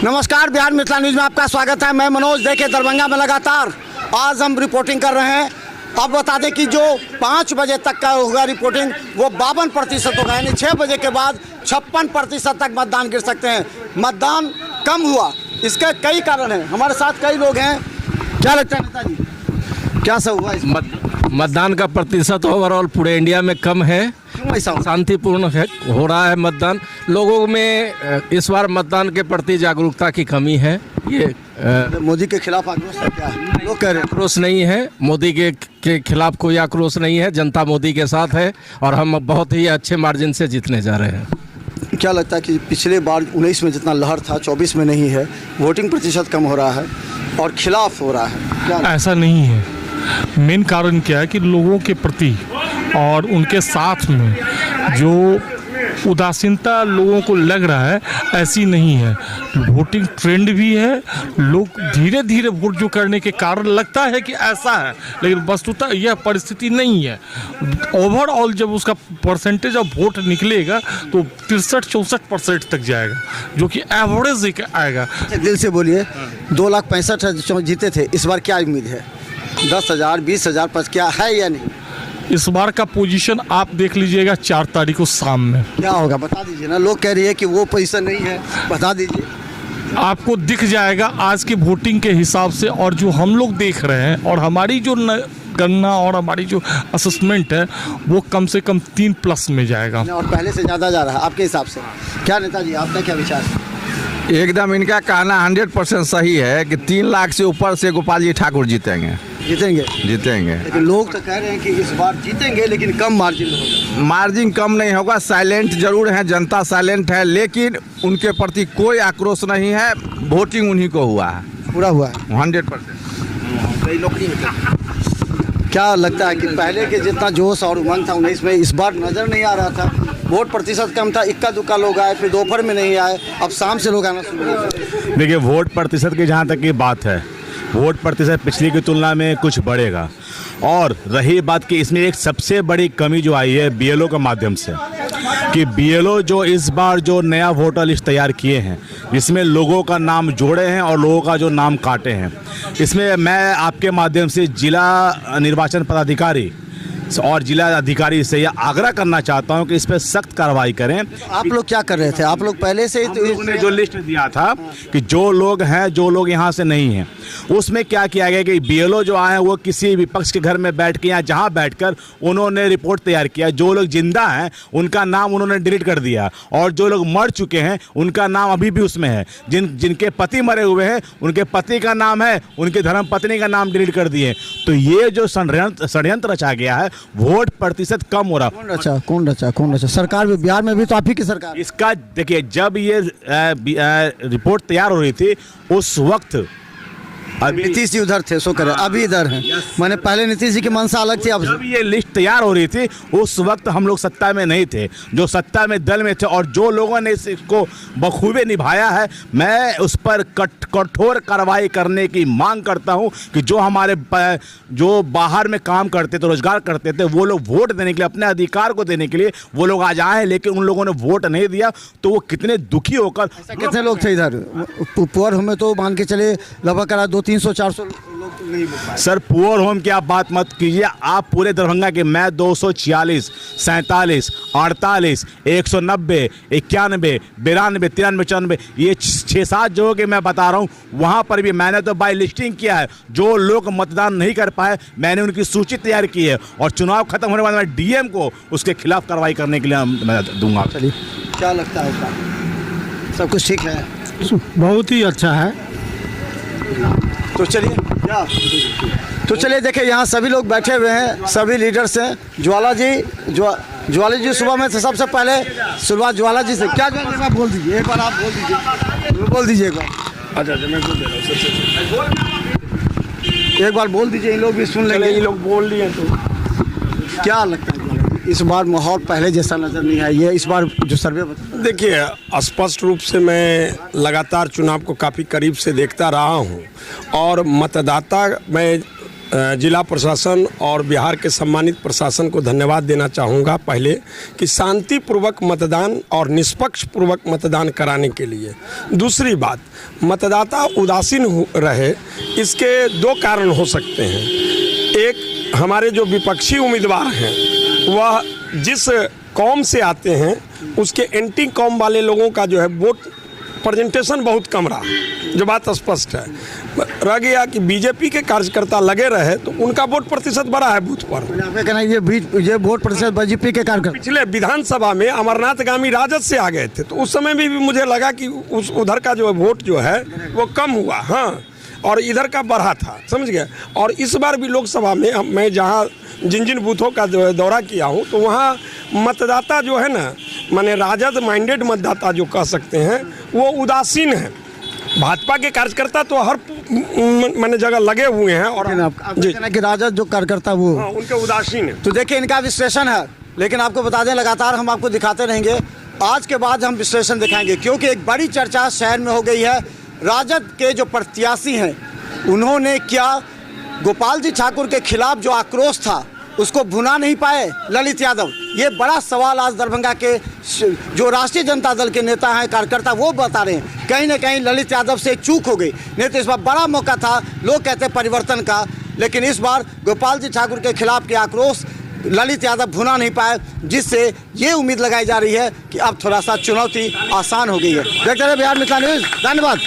नमस्कार, बिहार मिथिला न्यूज़ में आपका स्वागत है। मैं मनोज। देखे दरभंगा में लगातार आज हम रिपोर्टिंग कर रहे हैं। अब बता दें कि जो 5 बजे तक का होगा रिपोर्टिंग वो 52% होगा, यानी 6 बजे के बाद 56% तक मतदान गिर सकते हैं। मतदान कम हुआ, इसके कई कारण हैं। हमारे साथ कई लोग हैं। क्या लगता है नेताजी, क्या सब हुआ इस मतदान का प्रतिशत ओवरऑल पूरे इंडिया में कम है। क्यों ऐसा हुआ? शांतिपूर्ण हो रहा है मतदान। लोगों में इस बार मतदान के प्रति जागरूकता की कमी है। ये मोदी के खिलाफ आक्रोश है क्या? लोग कह रहे हैं आक्रोश नहीं है, मोदी के खिलाफ कोई आक्रोश नहीं है। जनता मोदी के साथ है और हम बहुत ही अच्छे मार्जिन से जीतने जा रहे हैं। क्या लगता है कि पिछले बार 19 में जितना लहर था 24 में नहीं है, वोटिंग प्रतिशत कम हो रहा है और खिलाफ हो रहा है? क्या ऐसा नहीं है। मेन कारण क्या है कि लोगों के प्रति और उनके साथ में जो उदासीनता लोगों को लग रहा है, ऐसी नहीं है। वोटिंग ट्रेंड भी है, लोग धीरे धीरे वोट जो करने के कारण लगता है कि ऐसा है, लेकिन वस्तुतः यह परिस्थिति नहीं है। ओवरऑल जब उसका परसेंटेज ऑफ वोट निकलेगा तो 63-64% तक जाएगा, जो कि एवरेज एक आएगा। दिल से बोलिए, 2,65,000 जीते थे, इस बार क्या उम्मीद है? 10,000, 20,000 पर क्या है या नहीं? इस बार का पोजीशन आप देख लीजिएगा 4 तारीख को शाम में। क्या होगा बता दीजिए ना। लोग कह रही है कि वो पोजीशन नहीं है, बता दीजिए। आपको दिख जाएगा आज की वोटिंग के हिसाब से, और जो हम लोग देख रहे हैं और हमारी जो गणना और हमारी जो असेसमेंट है वो कम से कम 3+ में जाएगा और पहले से ज़्यादा जा रहा है आपके हिसाब से। क्या नेताजी, आपका क्या विचार है? एकदम इनका कहना 100% सही है कि 3 लाख से ऊपर से गोपाल जी ठाकुर जीतेंगे। लेकिन लोग तो कह रहे हैं कि इस बार जीतेंगे लेकिन कम मार्जिन होगा। मार्जिन कम नहीं होगा, साइलेंट जरूर है, जनता साइलेंट है, लेकिन उनके प्रति कोई आक्रोश नहीं है। वोटिंग उन्हीं को हुआ है, पूरा हुआ है 100%। क्या लगता है कि पहले के जितना जोश और उमंग था 19 में, इस बार नज़र नहीं आ रहा था? वोट प्रतिशत कम था, इक्का दुक्का लोग आए, फिर दोपहर में नहीं आए, अब शाम से लोग आना शुरू हो गए। देखिए, वोट प्रतिशत की जहाँ तक की बात है, वोट प्रतिशत पिछली की तुलना में कुछ बढ़ेगा। और रही बात कि इसमें एक सबसे बड़ी कमी जो आई है BLO के माध्यम से, कि BLO जो इस बार जो नया वोटर लिस्ट तैयार किए हैं, जिसमें लोगों का नाम जोड़े हैं और लोगों का जो नाम काटे हैं, इसमें मैं आपके माध्यम से जिला निर्वाचन पदाधिकारी और जिला अधिकारी से यह आग्रह करना चाहता हूं कि इस पर सख्त कार्रवाई करें। आप लोग क्या कर रहे थे? आप लोग पहले से ही हम लोगों ने जो लिस्ट दिया था कि जो लोग हैं, जो लोग यहाँ से नहीं हैं, उसमें क्या किया गया कि BLO जो आए हैं वो किसी विपक्ष के घर में बैठ के या जहाँ बैठकर उन्होंने रिपोर्ट तैयार किया। जो लोग जिंदा हैं उनका नाम उन्होंने डिलीट कर दिया, और जो लोग मर चुके हैं उनका नाम अभी भी उसमें है। जिनके पति मरे हुए हैं उनके पति का नाम है, उनके धर्मपत्नी का नाम डिलीट कर दिए। तो ये जो षड्यंत्र रचा गया है, वोट प्रतिशत कम हो रहा। कौन रचा? सरकार भी, बिहार में भी तो आप ही की सरकार। इसका देखिए, जब ये रिपोर्ट तैयार हो रही थी उस वक्त अभी नीतीश जी उधर थे, सो करे, अभी इधर हैं। मैंने पहले नीतीश जी की मंशा अलग थी। अब जब ये लिस्ट तैयार हो रही थी उस वक्त हम लोग सत्ता में नहीं थे, जो सत्ता में दल में थे, और जो लोगों ने इसको बखूबी निभाया है, मैं उस पर कठोर कार्रवाई करने की मांग करता हूं कि जो हमारे जो बाहर में काम करते थे, रोजगार करते थे, वो लोग वोट देने के लिए, अपने अधिकार को देने के लिए वो लोग आज आए, लेकिन उन लोगों ने वोट नहीं दिया, तो वो कितने दुखी होकर। कितने लोग थे इधर? पुअर होम में तो मान के चले लगभग करा 200-300-400 लोग तो नहीं बोल पाए। सर, पुअर होम की आप बात मत कीजिए। आप पूरे दरभंगा के, मैं 246, 47, 48, 190, 91, 92, 93, 94, ये 6-7 जगहों के मैं बता रहा हूँ। वहाँ पर भी मैंने तो बाय लिस्टिंग किया है। जो लोग मतदान नहीं कर पाए, मैंने उनकी सूची तैयार की है, और चुनाव खत्म होने के बाद मैं DM को उसके खिलाफ कार्रवाई करने के लिए मैं दूंगा। चलिए, क्या लगता है? सब कुछ ठीक है? बहुत ही अच्छा है। तो चलिए देखिए, यहाँ सभी लोग बैठे हुए हैं, सभी लीडर्स हैं। ज्वाला जी सुबह में सबसे पहले शुरुआत ज्वाला जी से। क्या ज्वाला जी, आप बोल दीजिए एक बार, आप बोल दीजिए एक बार। अच्छा, मैं बोल दे रहा हूँ। एक बार बोल दीजिए, इन लोग भी सुन लेंगे। ये लोग बोल दिए तो क्या लगता है इस बार माहौल पहले जैसा नजर नहीं आया? ये इस बार जो सर्वे देखिए, स्पष्ट रूप से मैं लगातार चुनाव को काफ़ी करीब से देखता रहा हूं, और मतदाता मैं जिला प्रशासन और बिहार के सम्मानित प्रशासन को धन्यवाद देना चाहूँगा पहले कि शांतिपूर्वक मतदान और निष्पक्ष पूर्वक मतदान कराने के लिए। दूसरी बात, मतदाता उदासीन रहे, इसके दो कारण हो सकते हैं। एक, हमारे जो विपक्षी उम्मीदवार हैं वह जिस कौम से आते हैं उसके एंटी कौम वाले लोगों का जो है वोट प्रेजेंटेशन बहुत कम रहा, जो बात स्पष्ट है। रह गया कि बीजेपी के कार्यकर्ता लगे रहे तो उनका वोट प्रतिशत बढ़ा है बूथ पर। आपका कहना है ये वोट प्रतिशत बीजेपी के कार्यकर्ता पिछले विधानसभा में अमरनाथ गामी राजद से आ गए थे तो उस समय भी मुझे लगा कि उस उधर का जो वोट जो है वो कम हुआ, हाँ, और इधर का बढ़ा था, समझ गए। और इस बार भी लोकसभा में मैं जहाँ जिन बूथों का दौरा किया हूँ तो वहाँ मतदाता जो है ना, माने राजद माइंडेड मतदाता जो कह सकते हैं वो उदासीन है। भाजपा के कार्यकर्ता तो हर माने जगह लगे हुए हैं और आपका कहना है कि राजद जो कार्यकर्ता वो हाँ, उनके उदासीन है। तो देखिए इनका विश्लेषण है, लेकिन आपको बता दें लगातार हम आपको दिखाते रहेंगे। आज के बाद हम विश्लेषण दिखाएंगे क्योंकि एक बड़ी चर्चा शहर में हो गई है। राजद के जो प्रत्याशी हैं उन्होंने क्या गोपाल जी ठाकुर के खिलाफ जो आक्रोश था उसको भुना नहीं पाए ललित यादव? ये बड़ा सवाल आज दरभंगा के जो राष्ट्रीय जनता दल के नेता हैं, कार्यकर्ता, वो बता रहे हैं कहीं ना कहीं ललित यादव से चूक हो गई। नहीं तो इस बार बड़ा मौका था, लोग कहते हैं परिवर्तन का, लेकिन इस बार गोपाल जी ठाकुर के खिलाफ के आक्रोश ललित यादव भुना नहीं पाए, जिससे ये उम्मीद लगाई जा रही है कि अब थोड़ा सा चुनौती आसान हो गई है। देखते रहे बिहार मिथिला न्यूज़, धन्यवाद।